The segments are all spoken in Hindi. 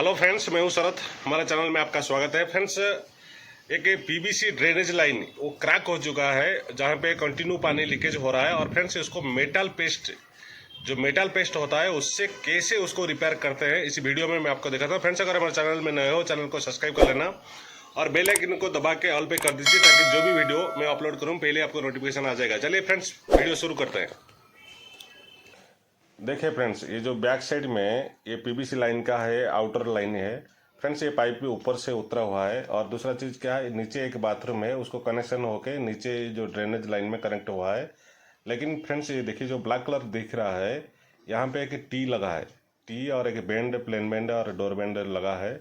हेलो फ्रेंड्स, मैं हूं शरद। हमारे चैनल में आपका स्वागत है। फ्रेंड्स, एक पीवीसी ड्रेनेज लाइन वो क्रैक हो चुका है, जहां पे कंटिन्यू पानी लीकेज हो रहा है। और फ्रेंड्स, इसको मेटल पेस्ट, जो मेटल पेस्ट होता है, उससे कैसे उसको रिपेयर करते हैं इस वीडियो में मैं आपको दिखाता हूं। फ्रेंड्स, अगर हमारे चैनल में नए हो, चैनल को सब्सक्राइब कर लेना और बेल आइकन को दबा के ऑल पे कर दीजिए, ताकि जो भी वीडियो मैं अपलोड करूँ पहले आपको नोटिफिकेशन आ जाएगा। चलिए फ्रेंड्स, वीडियो शुरू करते हैं। देखिए फ्रेंड्स, ये जो बैक साइड में ये पीवीसी लाइन का है, आउटर लाइन है। फ्रेंड्स, ये पाइप भी ऊपर से उतरा हुआ है। और दूसरा चीज़ क्या है, नीचे एक बाथरूम है, उसको कनेक्शन होके नीचे जो ड्रेनेज लाइन में कनेक्ट हुआ है। लेकिन फ्रेंड्स, ये देखिए जो ब्लैक कलर दिख रहा है, यहाँ पे एक टी लगा है। टी और एक बेंड, प्लेन बेंड और डोर बेंड लगा है।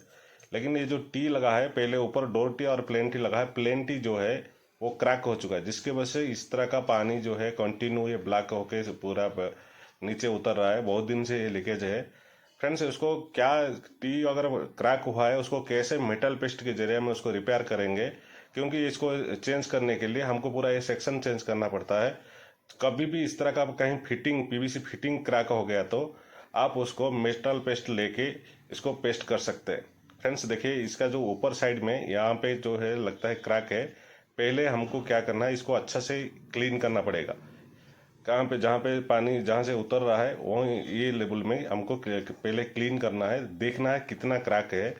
लेकिन ये जो टी लगा है, पहले ऊपर डोर टी और प्लेन टी लगा है। प्लेन टी जो है वो क्रैक हो चुका है, जिसकी वजह से इस तरह का पानी जो है कंटिन्यू ये ब्लैक होके पूरा नीचे उतर रहा है। बहुत दिन से ये लीकेज है। फ्रेंड्स, उसको क्या, टी अगर क्रैक हुआ है, उसको कैसे मेटल पेस्ट के जरिए में उसको रिपेयर करेंगे, क्योंकि इसको चेंज करने के लिए हमको पूरा ये सेक्शन चेंज करना पड़ता है। कभी भी इस तरह का कहीं फिटिंग, पीवीसी फिटिंग क्रैक हो गया तो आप उसको मेटल पेस्ट लेके इसको पेस्ट कर सकते हैं। फ्रेंड्स, देखिए इसका जो ऊपर साइड में यहाँ पे जो है लगता है क्रैक है। पहले हमको क्या करना है, इसको अच्छा से क्लीन करना पड़ेगा। कहाँ पे, जहाँ पे पानी जहाँ से उतर रहा है वो ये लेवल में हमको पहले क्लीन करना है, देखना है कितना क्रैक है,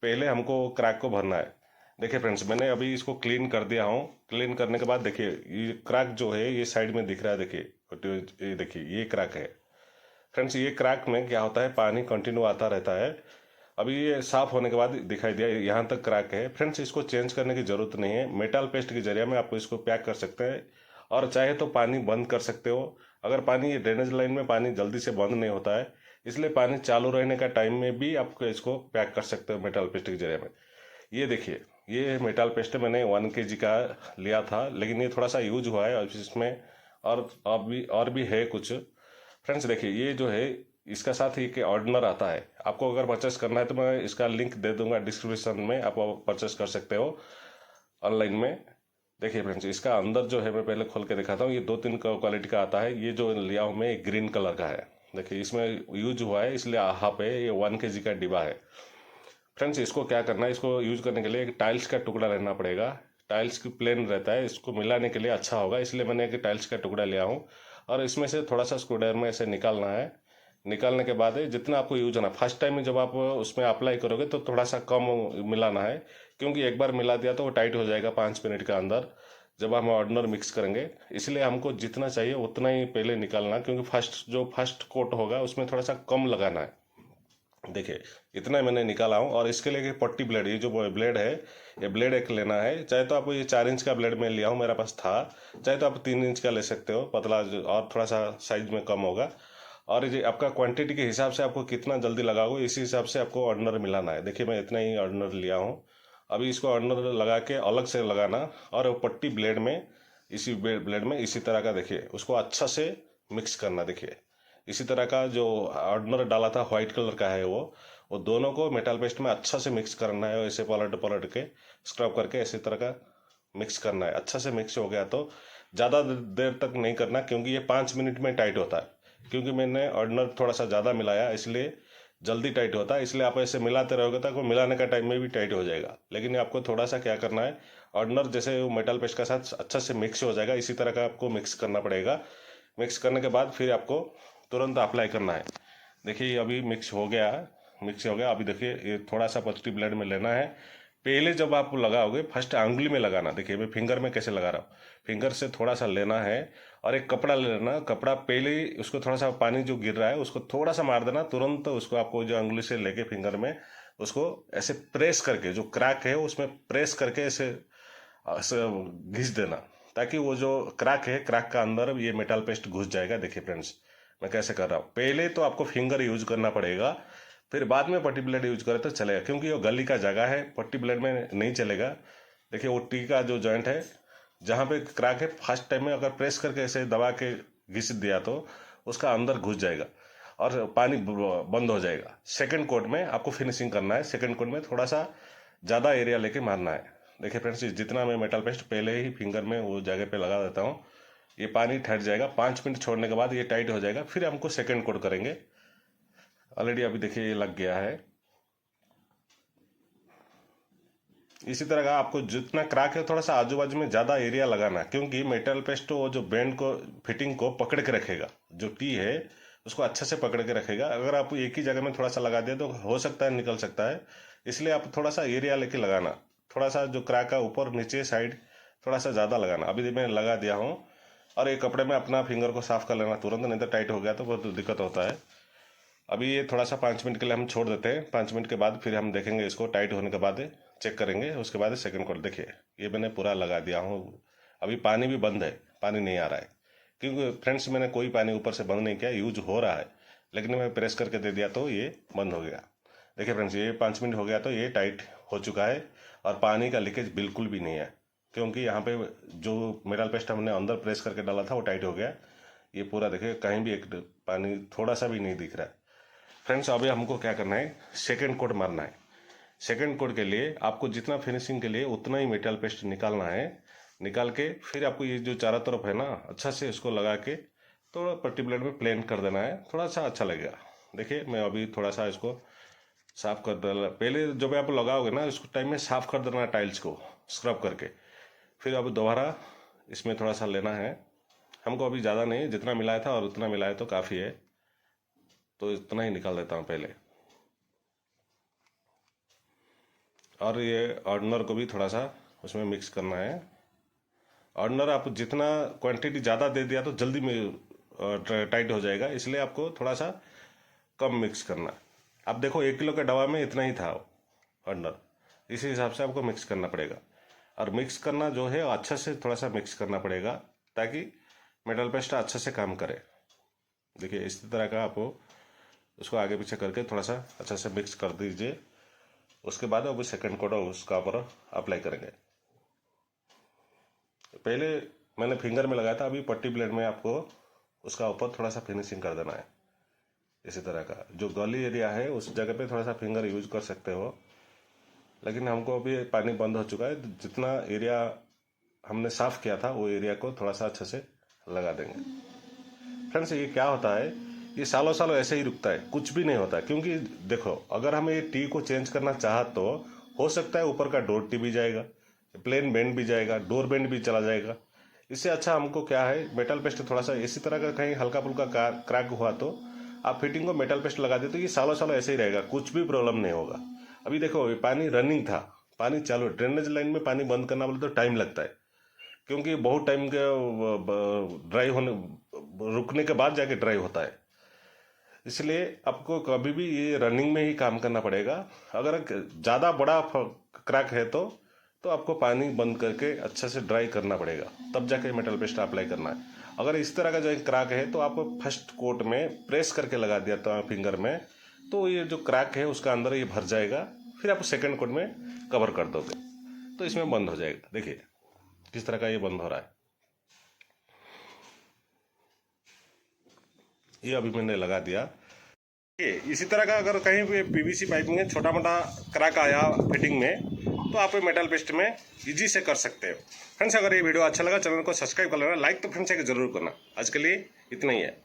पहले हमको क्रैक को भरना है। देखिए फ्रेंड्स, मैंने अभी इसको क्लीन कर दिया हूँ। क्लीन करने के बाद देखिए ये क्रैक जो है ये साइड में दिख रहा है। देखिए ये देखिए ये क्रैक है। फ्रेंड्स, ये क्रैक में क्या होता है, पानी कंटिन्यू आता रहता है। अभी ये साफ होने के बाद दिखाई दिया यहाँ तक क्रैक है। फ्रेंड्स, इसको चेंज करने की जरूरत नहीं है, मेटल पेस्ट के जरिए में आपको इसको पैक कर सकते हैं। और चाहे तो पानी बंद कर सकते हो। अगर पानी, ये ड्रेनेज लाइन में पानी जल्दी से बंद नहीं होता है, इसलिए पानी चालू रहने का टाइम में भी आपको इसको पैक कर सकते हो मेटल पेस्ट के जरिए में। ये देखिए, ये मेटल पेस्ट मैंने 1 kg का लिया था, लेकिन ये थोड़ा सा यूज हुआ है और इसमें और भी है कुछ। फ्रेंड्स, देखिए ये जो है, इसका साथ ही एक ऑर्डनर आता है। आपको अगर परचेस करना है तो मैं इसका लिंक दे दूंगा डिस्क्रिप्शन में, आप परचेस कर सकते हो ऑनलाइन में। देखिए फ्रेंड्स, इसका अंदर जो है मैं पहले खोल के दिखाता हूँ। ये 2-3 क्वालिटी का आता है। ये जो लिया हूँ मैं, ग्रीन कलर का है। देखिए इसमें यूज हुआ है, इसलिए हाफ है। ये 1 kg का डिब्बा है। फ्रेंड्स, इसको क्या करना है, इसको यूज करने के लिए एक टाइल्स का टुकड़ा लेना पड़ेगा। टाइल्स की प्लेन रहता है, इसको मिलाने के लिए अच्छा होगा, इसलिए मैंने एक टाइल्स का टुकड़ा लिया हूँ। और इसमें से थोड़ा सा स्क्रूड्राइवर में ऐसे निकालना है। निकालने के बाद जितना आपको यूज होना, फर्स्ट टाइम में जब आप उसमें अप्लाई करोगे तो थोड़ा सा कम मिलाना है, क्योंकि एक बार मिला दिया तो वो टाइट हो जाएगा 5 मिनट के अंदर जब हम ऑर्डनर मिक्स करेंगे। इसलिए हमको जितना चाहिए उतना ही पहले निकालना, क्योंकि फर्स्ट कोट होगा उसमें थोड़ा सा कम लगाना है। देखिए इतना मैंने निकाला हूँ। और इसके लिए पट्टी ब्लेड, ये जो ब्लेड है, ये ब्लेड एक लेना है। चाहे तो आप ये 4 इंच का ब्लेड में लिया हूँ, मेरे पास था। चाहे तो आप 3 इंच का ले सकते हो, पतला और थोड़ा सा साइज में कम होगा। और ये आपका क्वांटिटी के हिसाब से आपको कितना जल्दी लगाओगे, इसी हिसाब से आपको ऑर्डनर मिलाना है। देखिए मैं इतना ही ऑर्डनर लिया हूँ। अभी इसको ऑर्डनर लगा के अलग से लगाना, और वो पट्टी ब्लेड में, इसी ब्लेड में इसी तरह का देखिए उसको अच्छा से मिक्स करना। देखिए इसी तरह का जो ऑर्डनर डाला था व्हाइट कलर का है, वो दोनों को मेटल पेस्ट में अच्छा से मिक्स करना है। ऐसे पलट पलट के स्क्रब करके इसी तरह का मिक्स करना है। अच्छा से मिक्स हो गया तो ज़्यादा देर तक नहीं करना, क्योंकि ये 5 मिनट में टाइट होता है। क्योंकि मैंने ऑर्डनर थोड़ा सा ज़्यादा मिलाया, इसलिए जल्दी टाइट होता है। इसलिए आप ऐसे मिलाते रहोगे तक वो मिलाने का टाइम में भी टाइट हो जाएगा। लेकिन आपको थोड़ा सा क्या करना है, ऑर्डनर जैसे वो मेटल पेस्ट का साथ अच्छा से मिक्स हो जाएगा, इसी तरह का आपको मिक्स करना पड़ेगा। मिक्स करने के बाद फिर आपको तुरंत अप्लाई करना है। देखिए अभी मिक्स हो गया है, मिक्स हो गया। अभी देखिए ये थोड़ा सा पॉजिटिव ब्लेड में लेना है। पहले जब आप लगाओगे फर्स्ट अंगुली में लगाना। देखिए मैं फिंगर में कैसे लगा रहा हूँ, फिंगर से थोड़ा सा लेना है और एक कपड़ा ले लेना। कपड़ा पहले ही उसको थोड़ा सा पानी जो गिर रहा है उसको थोड़ा सा मार देना, तुरंत उसको आपको जो अंगुली से लेके फिंगर में उसको ऐसे प्रेस करके, जो क्रैक है उसमें प्रेस करके ऐसे ऐसे घिस देना, ताकि वो जो क्रैक है, क्रैक का अंदर ये मेटल पेस्ट घुस जाएगा। देखिए फ्रेंड्स मैं कैसे कर रहा हूँ। पहले तो आपको फिंगर यूज करना पड़ेगा, फिर बाद में पट्टी ब्लेड यूज करें तो चलेगा, क्योंकि वो गली का जगह है, पट्टी ब्लेड में नहीं चलेगा। देखिए वो टी का जो जॉइंट है, जहाँ पे क्रैक है, फर्स्ट टाइम में अगर प्रेस करके ऐसे दबा के घिस दिया तो उसका अंदर घुस जाएगा और पानी बंद हो जाएगा। सेकंड कोट में आपको फिनिशिंग करना है। सेकंड कोट में थोड़ा सा ज़्यादा एरिया लेके मारना है। देखिए फ्रेंड्स, जितना मैं मेटल पेस्ट पहले ही फिंगर में वो जगह पे लगा देता हूँ, ये पानी ठहर जाएगा। 5 मिनट छोड़ने के बाद ये टाइट हो जाएगा, फिर हमको सेकंड कोट करेंगे। ऑलरेडी अभी देखिए ये लग गया है। इसी तरह का आपको जितना क्रैक है थोड़ा सा आजू बाजू में ज़्यादा एरिया लगाना, क्योंकि मेटल पेस्ट वो जो बैंड को फिटिंग को पकड़ के रखेगा, जो टी है उसको अच्छे से पकड़ के रखेगा। अगर आप एक ही जगह में थोड़ा सा लगा दिया तो हो सकता है निकल सकता है, इसलिए आप थोड़ा सा एरिया लेके लगाना। थोड़ा सा जो क्रैक है ऊपर नीचे साइड थोड़ा सा ज़्यादा लगाना। अभी मैं लगा दिया हूँ, और एक कपड़े में अपना फिंगर को साफ कर लेना तुरंत, नहीं तो टाइट हो गया तो बहुत दिक्कत होता है। अभी ये थोड़ा सा 5 मिनट के लिए हम छोड़ देते हैं। 5 मिनट के बाद फिर हम देखेंगे इसको, टाइट होने के बाद चेक करेंगे, उसके बाद सेकंड कोट। देखिए ये मैंने पूरा लगा दिया हूँ। अभी पानी भी बंद है, पानी नहीं आ रहा है, क्योंकि फ्रेंड्स मैंने कोई पानी ऊपर से बंद नहीं किया, यूज हो रहा है, लेकिन मैं प्रेस करके दे दिया तो ये बंद हो गया। देखिए फ्रेंड्स, ये 5 मिनट हो गया तो ये टाइट हो चुका है, और पानी का लीकेज बिल्कुल भी नहीं है, क्योंकि यहाँ पे जो मेटल पेस्ट हमने अंदर प्रेस करके डाला था वो टाइट हो गया। ये पूरा देखिए कहीं भी एक पानी थोड़ा सा भी नहीं दिख रहा है। फ्रेंड्स अभी हमको क्या करना है, सेकेंड कोट मारना है। सेकेंड कोट के लिए आपको जितना फिनिशिंग के लिए उतना ही मेटल पेस्ट निकालना है। निकाल के फिर आपको ये जो चारों तरफ है ना, अच्छा से इसको लगा के थोड़ा पट्टी ब्लेड में प्लेन कर देना है, थोड़ा सा अच्छा लगेगा। देखिए मैं अभी थोड़ा सा इसको साफ कर देना। पहले जब आप लगाओगे ना इसको टाइम में साफ कर देना टाइल्स को स्क्रब करके, फिर अब दोबारा इसमें थोड़ा सा लेना है। हमको अभी ज़्यादा नहीं, जितना मिलाया था और उतना मिलाया तो काफ़ी है, तो इतना ही निकाल देता हूँ पहले। और ये ऑर्डनर को भी थोड़ा सा उसमें मिक्स करना है। ऑर्डनर आप जितना क्वांटिटी ज़्यादा दे दिया तो जल्दी में टाइट हो जाएगा, इसलिए आपको थोड़ा सा कम मिक्स करना। आप देखो 1 किलो के डब्बा में इतना ही था ऑर्डनर, इसी हिसाब से आपको मिक्स करना पड़ेगा। और मिक्स करना जो है अच्छे से थोड़ा सा मिक्स करना पड़ेगा, ताकि मेटल पेस्ट अच्छे से काम करे। देखिए इसी तरह का आपको उसको आगे पीछे करके थोड़ा सा अच्छा से मिक्स कर दीजिए। उसके बाद अब सेकंड कोट उसका ऊपर अप्लाई करेंगे। पहले मैंने फिंगर में लगाया था, अभी पट्टी ब्लेड में आपको उसका ऊपर थोड़ा सा फिनिशिंग कर देना है। इसी तरह का जो गली एरिया है उस जगह पे थोड़ा सा फिंगर यूज कर सकते हो, लेकिन हमको अभी पानी बंद हो चुका है, जितना एरिया हमने साफ किया था वो एरिया को थोड़ा सा अच्छे से लगा देंगे। फ्रेंड्स ये क्या होता है, ये सालों सालों ऐसे ही रुकता है, कुछ भी नहीं होता। क्योंकि देखो अगर हमें ये टी को चेंज करना चाहा तो हो सकता है ऊपर का डोर टी भी जाएगा, प्लेन बेंड भी जाएगा, डोर बेंड भी चला जाएगा। इससे अच्छा हमको क्या है, मेटल पेस्ट थोड़ा सा इसी तरह का कहीं हल्का फुल्का क्रैक हुआ तो आप फिटिंग को मेटल पेस्ट लगा दे तो ये सालों सालों ऐसे ही रहेगा, कुछ भी प्रॉब्लम नहीं होगा। अभी देखो ये पानी रनिंग था, पानी चालू, ड्रेनेज लाइन में पानी बंद करना बोले तो टाइम लगता है, क्योंकि बहुत टाइम के ड्राई होने रुकने के बाद जाके ड्राई होता है। इसलिए आपको कभी भी ये रनिंग में ही काम करना पड़ेगा। अगर ज़्यादा बड़ा क्रैक है तो आपको पानी बंद करके अच्छे से ड्राई करना पड़ेगा, तब जाके मेटल पेस्ट अप्लाई करना है। अगर इस तरह का जो क्रैक है तो आप फर्स्ट कोट में प्रेस करके लगा दिया था फिंगर में, तो ये जो क्रैक है उसका अंदर ये भर जाएगा, फिर आप सेकंड कोट में कवर कर दोगे तो इसमें बंद हो जाएगा। देखिए किस तरह का ये बंद हो रहा है। ये अभी मैंने लगा दिया। इसी तरह का अगर कहीं भी पीवीसी पाइप में छोटा मोटा क्रैक आया फिटिंग में तो आप मेटल पेस्ट में इजी से कर सकते हो। फ्रेंड्स अगर ये वीडियो अच्छा लगा चैनल को सब्सक्राइब कर लेना, लाइक तो फ्रेंड्स जरूर करना। आज के लिए इतना ही है।